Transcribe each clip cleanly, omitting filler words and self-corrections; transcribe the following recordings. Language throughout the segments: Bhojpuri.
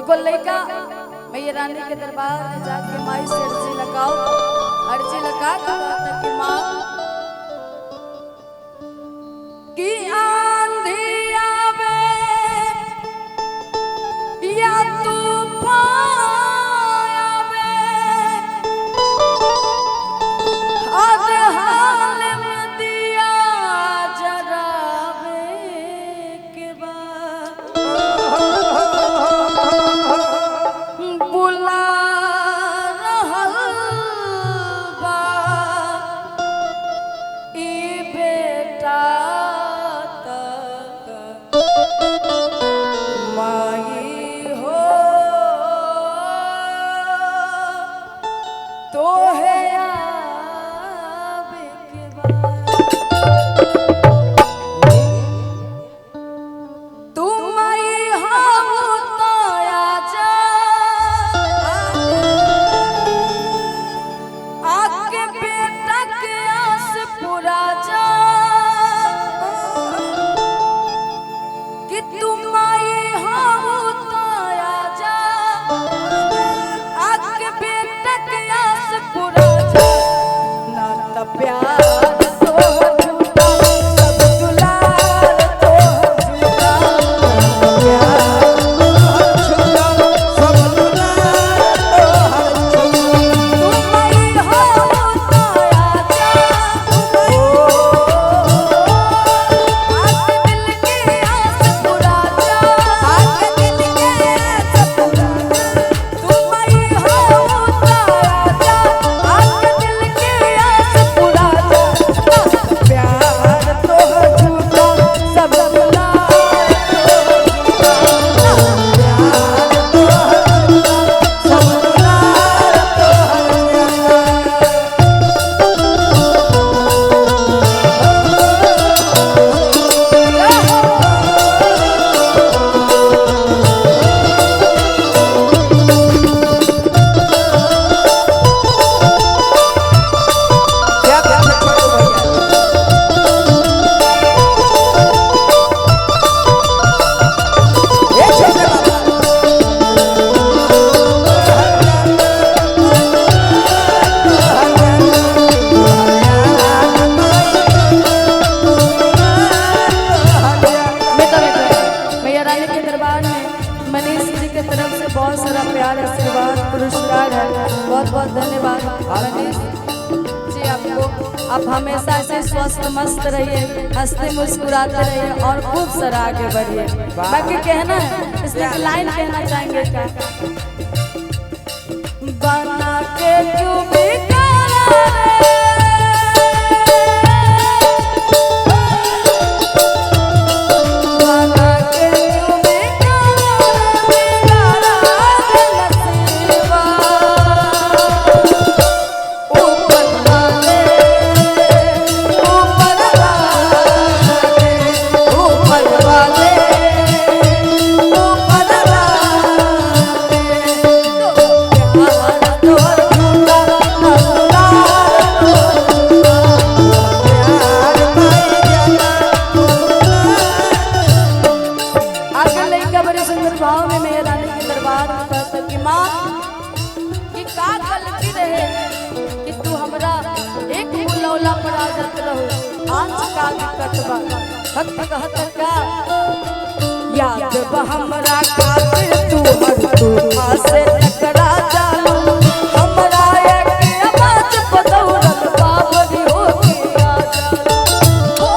एगो लड़का मैया रानी के दरबार में जाके माई से अर्जी लगाओ, अर्जी लगा के कहता कि माँ की आंधी आवे या तूफान आवे, हर हाल में दिया जरावे के बाद बुला रहल बा ई बेटा तक माई हो तोहे आवे के बाद तू माई हो तो आजा, आके बेटा के आस पूरा जा कि तुम माई हो तो आजा, आके बेटा के आस पूरा जा ना त प्यार तोहर झूठा सब दुलार तोहर झूठा प्यार बहुत सारा प्यार आशीर्वाद पुरस्कार है। बहुत बहुत धन्यवाद मनीष जी आपको। आप हमेशा ऐसे स्वस्थ मस्त रहिए, हंसते मुस्कुराते रहिए और खूब सारा आगे बढ़िए। बाकी कहना है इसमें लाइन कहना चाहेंगे क्या? बना के क्यों भाव में मैया रानी के दरबार में कहता कि माँ कि का गलती रहे कि तू हमरा एक मुलौला पर आ जात रहो, आज का दिक्कत बा? भक्त कहत का याद बा हमरा खातिर तू हर तूफा से टकरा जालो, हमरा एक आवाज पर दौड़ल बाबरी हो के आ जालो।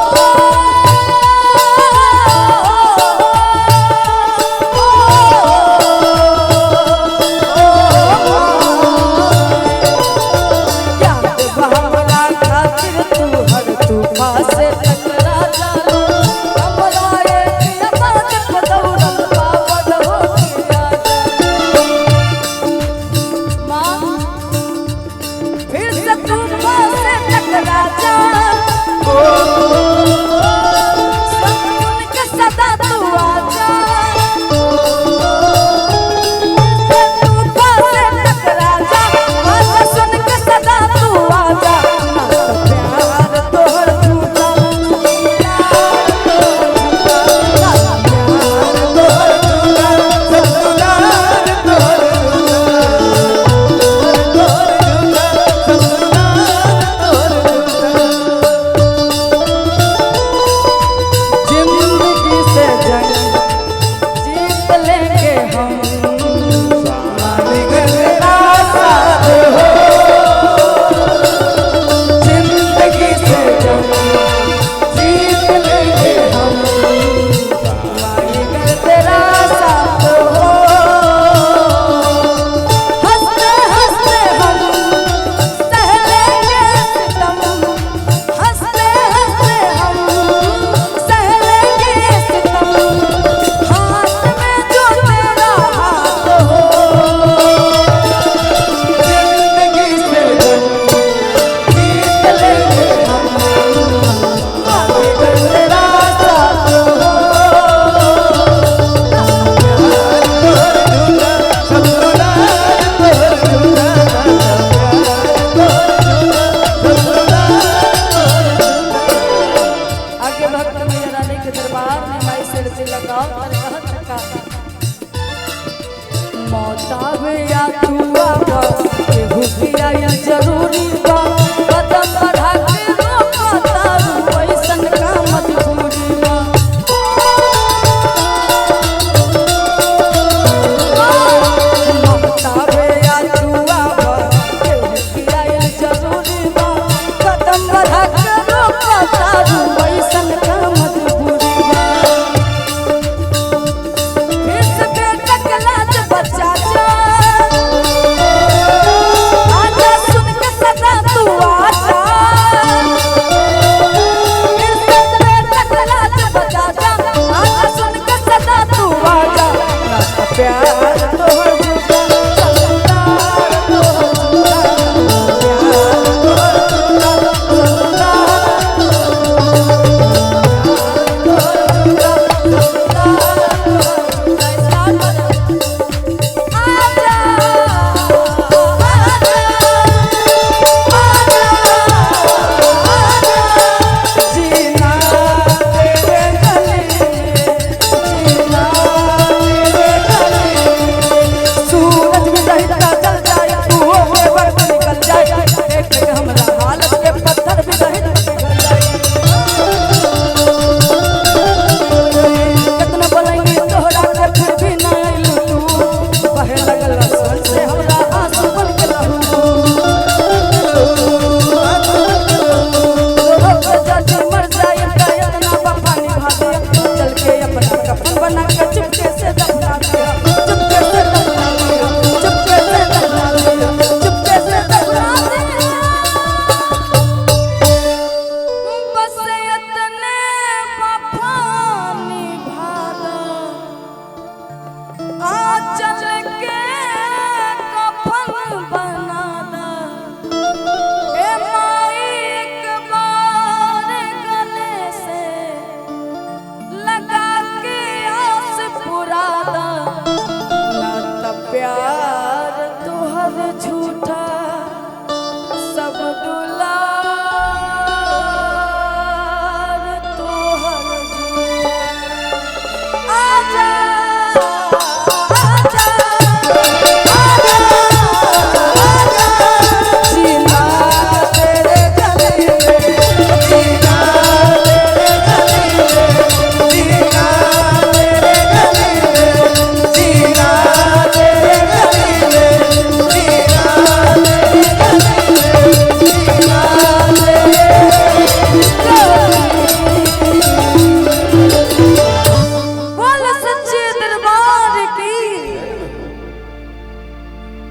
दरबार में माई सिर से लगाओ तर कहत का मौत आवे या तू आवा केहू की आई जरूरी बा